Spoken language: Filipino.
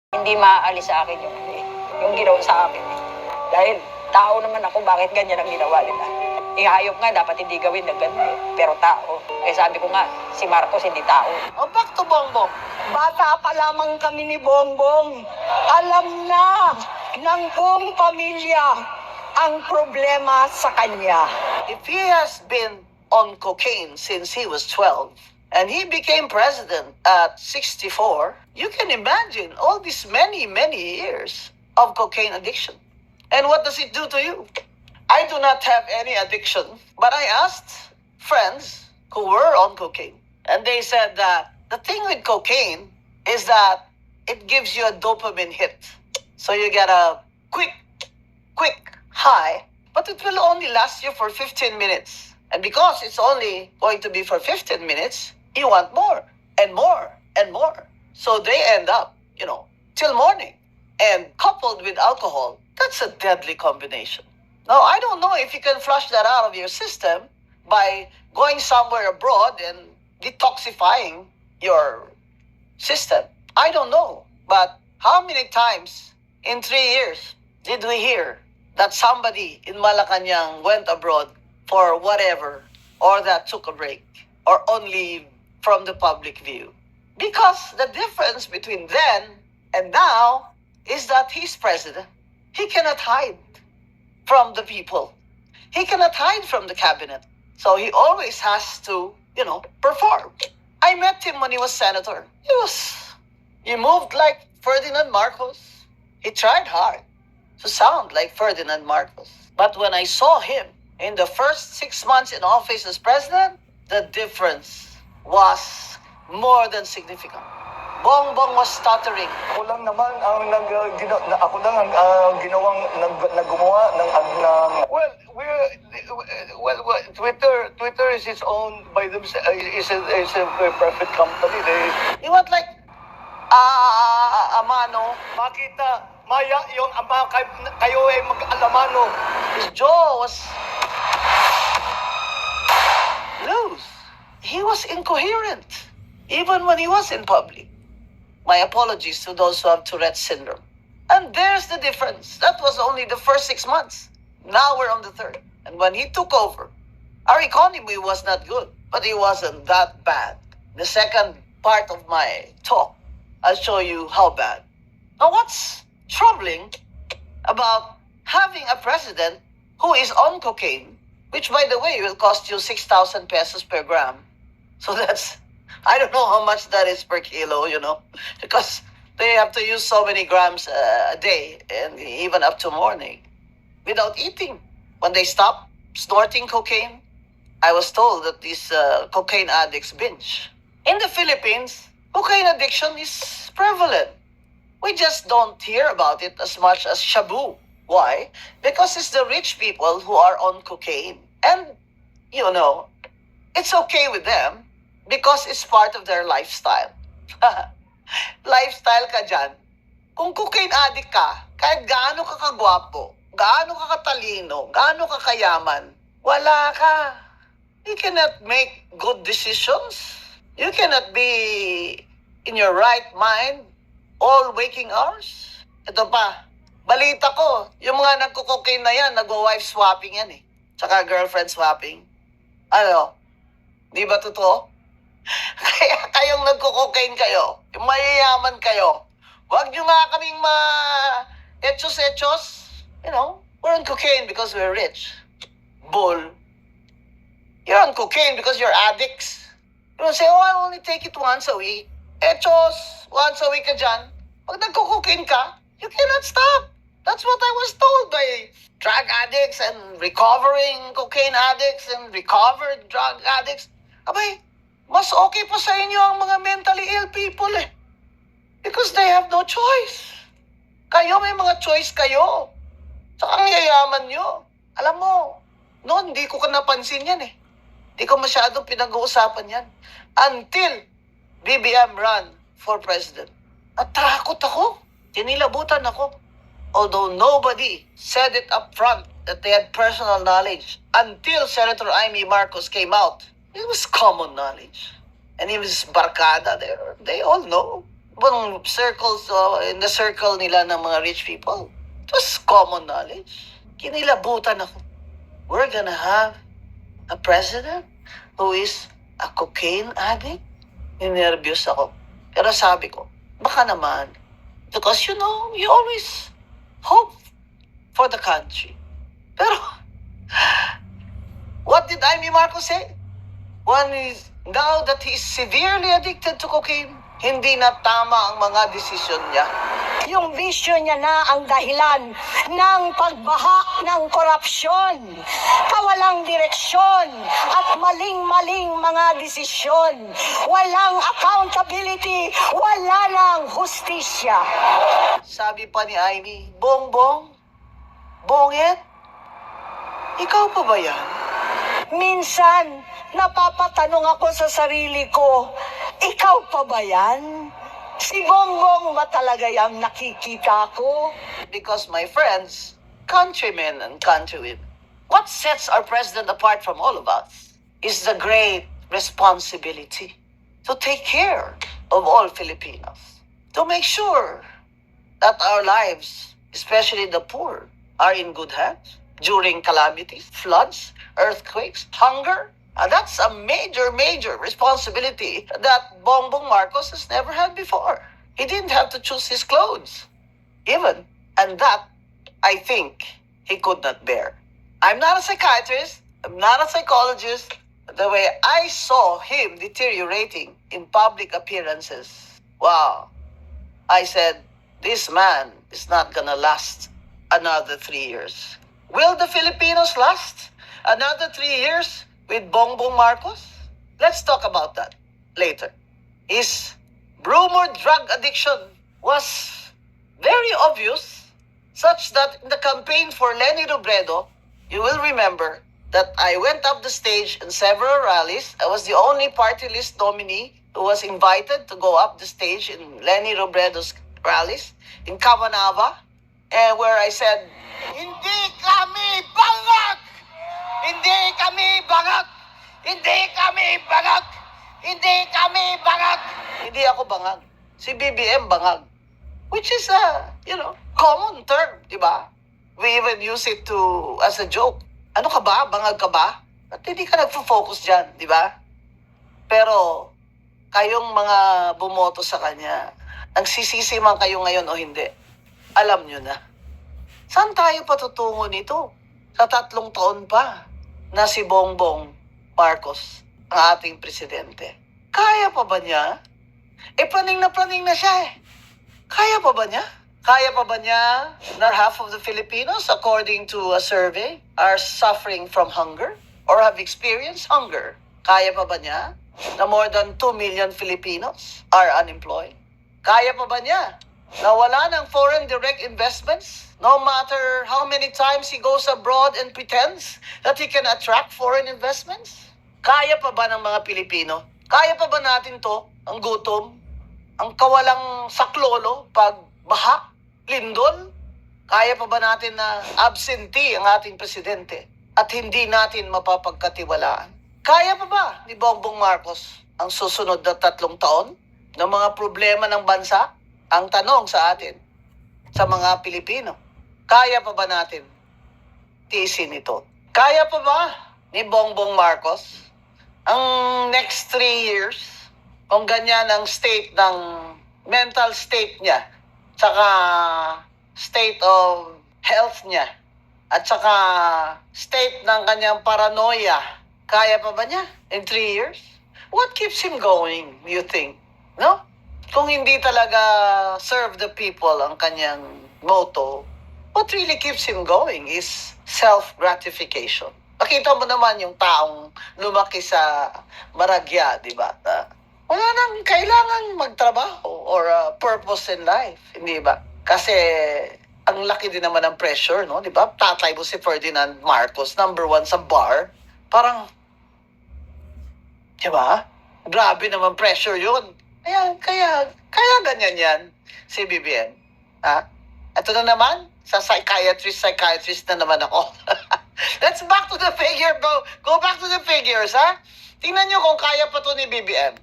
Hindi maaalis sa akin yung ginawa sa akin. Dahil tao naman ako, bakit ganyan ang ginawa nila? Hayop nga, dapat hindi gawin ng ganyan. Pero tao. Sabi ko nga, si Marcos hindi tao. Back to Bongbong. Bata pa lamang kami ni Bongbong. Alam na ng buong pamilya ang problema sa kanya. If he has been on cocaine since he was 12, and he became president at 64, you can imagine all these many, many years of cocaine addiction. And what does it do to you? I do not have any addiction, but I asked friends who were on cocaine, and they said that the thing with cocaine is that it gives you a dopamine hit. So you get a quick high, but it will only last you for 15 minutes. And because it's only going to be for 15 minutes, you want more and more and more. So they end up, till morning. And coupled with alcohol, that's a deadly combination. Now, I don't know if you can flush that out of your system by going somewhere abroad and detoxifying your system. I don't know. But how many times in 3 years did we hear that somebody in Malacanang went abroad for whatever, or that took a break, or on leave from the public view? Because the difference between then and now is that he's president. He cannot hide from the people. He cannot hide from the cabinet. So he always has to, perform. I met him when he was senator. He moved like Ferdinand Marcos. He tried hard to sound like Ferdinand Marcos. But when I saw him in the first 6 months in office as president, the difference was more than significant. Bongbong was stuttering. Ako lang naman ang ginawang naggumawa ng Twitter is its own by themselves, is a private company. He went like Amano. Makita maya yung ama kayo ay mag-alamano. His jaw was loose. He was incoherent, even when he was in public. My apologies to those who have Tourette's syndrome. And there's the difference. That was only the first 6 months. Now we're on the third. And when he took over, our economy was not good, but it wasn't that bad. The second part of my talk, I'll show you how bad. Now, what's troubling about having a president who is on cocaine, which, by the way, will cost you 6,000 pesos per gram. So I don't know how much that is per kilo, because they have to use so many grams a day, and even up to morning, without eating. When they stop snorting cocaine, I was told that these cocaine addicts binge. In the Philippines, cocaine addiction is prevalent. We just don't hear about it as much as shabu. Why? Because it's the rich people who are on cocaine. And, it's okay with them because it's part of their lifestyle. Lifestyle ka dyan. Kung cocaine addict ka, kahit gaano ka kagwapo, gaano ka katalino, gaano ka kayaman, wala ka. You cannot make good decisions. You cannot be in your right mind all waking hours. Ito pa, balita ko, yung mga nagko-cocaine na yan, nagwo-wife swapping yan eh. Tsaka girlfriend swapping. Di ba totoo? Kaya kayong nagko-cocaine kayo, yung mayayaman kayo, wag nyo nga kaming etchos-etchos. We're on cocaine because we're rich. Bull. You're on cocaine because you're addicts. You don't say, I only take it once a week. Etchos, once a week ka dyan. Pag nagko-cocaine ka, you cannot stop. That's what I was told by drug addicts and recovering cocaine addicts and recovered drug addicts. Abay, mas okay pa sa inyo ang mga mentally ill people eh. Because they have no choice. Kayo, may mga choice kayo. Saka ang yayaman nyo. Alam mo, noon, hindi ko napansin yan eh. Hindi ko masyadong pinag-uusapan yan. Until BBM ran for president. At takot ako. Tinilabutan ako. Although nobody said it up front that they had personal knowledge. Until Senator Amy Marcos came out, it was common knowledge. And even Barkada, they all know Bang circles, in the circle nila ng mga rich people. It was common knowledge. Kinilabutan ako. We're gonna have a president who is a cocaine addict? Ninervyos ako. Pero sabi ko, baka naman. Because you know, you always hope for the country. Pero, what did Amy Marcos say? One is, now that he is severely addicted to cocaine, hindi na tama ang mga desisyon niya. Yung bisyo niya na ang dahilan ng pagbaha ng korupsyon, kawalang direksyon, at maling-maling mga desisyon. Walang accountability, wala nang hustisya. Sabi pa ni Amy, Bongbong, Bongit, ikaw pa ba yan? Minsan, napapatanong ako sa sarili ko, ikaw pa ba yan? Si Bongbong ba talaga yung nakikita ko? Because my friends, countrymen and countrywomen, what sets our president apart from all of us is the great responsibility to take care of all Filipinos, to make sure that our lives, especially the poor, are in good hands during calamities, floods, earthquakes, hunger. That's a major, major responsibility that Bongbong Marcos has never had before. He didn't have to choose his clothes, even. And that, I think, he could not bear. I'm not a psychiatrist. I'm not a psychologist. The way I saw him deteriorating in public appearances, wow. I said, this man is not gonna last another 3 years. Will the Filipinos last another 3 years with Bongbong Marcos? Let's talk about that later. His rumored drug addiction was very obvious, such that in the campaign for Leni Robredo, you will remember that I went up the stage in several rallies. I was the only party list nominee who was invited to go up the stage in Leni Robredo's rallies in Cabanava, and where I said, hindi kami bangag! Hindi kami bangag! Hindi kami bangag! Hindi kami bangag! Hindi ako bangag. Si BBM bangag. Which is a, common term, di ba? We even use it as a joke. Ano ka ba? Bangag ka ba? At hindi ka nagfo-focus dyan, di ba? Pero, kayong mga bumoto sa kanya, nagsisisi man kayo ngayon o hindi, alam nyo na. Saan tayo patutungo nito? Sa 3 taon pa na si Bongbong Marcos ang ating presidente. Kaya pa ba niya? Praning na siya eh. Kaya pa ba niya? Kaya pa ba niya na half of the Filipinos, according to a survey, are suffering from hunger or have experienced hunger? Kaya pa ba niya na more than 2 million Filipinos are unemployed? Kaya pa ba niya na wala ng foreign direct investments? No matter how many times he goes abroad and pretends that he can attract foreign investments? Kaya pa ba ng mga Pilipino? Kaya pa ba natin to? Ang gutom? Ang kawalang saklolo pag baha? Lindol? Kaya pa ba natin na absentee ang ating presidente at hindi natin mapapagkatiwalaan? Kaya pa ba ni Bongbong Marcos ang susunod na 3 taon ng mga problema ng bansa? Ang tanong sa atin, sa mga Pilipino, kaya pa ba natin tiisin ito? Kaya pa ba ni Bongbong Marcos ang next 3 years kung ganyan ang state ng mental state niya, tsaka state of health niya, at saka state ng kanyang paranoia? Kaya pa ba niya in 3 years? What keeps him going, you think? No? Kung hindi talaga serve the people ang kanyang motto, what really keeps him going is self-gratification. Nakita mo naman yung taong lumaki sa Maragya, di ba? Wala nang kailangan magtrabaho or purpose in life, hindi ba? Kasi ang laki din naman ng pressure, no? Di ba? Tatay mo si Ferdinand Marcos, number 1 sa bar. Parang, di ba? Grabe naman pressure yun. Kaya ganyan yan, si BBM. Ito na naman, sa psychiatrist na naman ako. Let's back to the figure, go back to the figures, ha? Tingnan nyo kung kaya pa to ni BBM.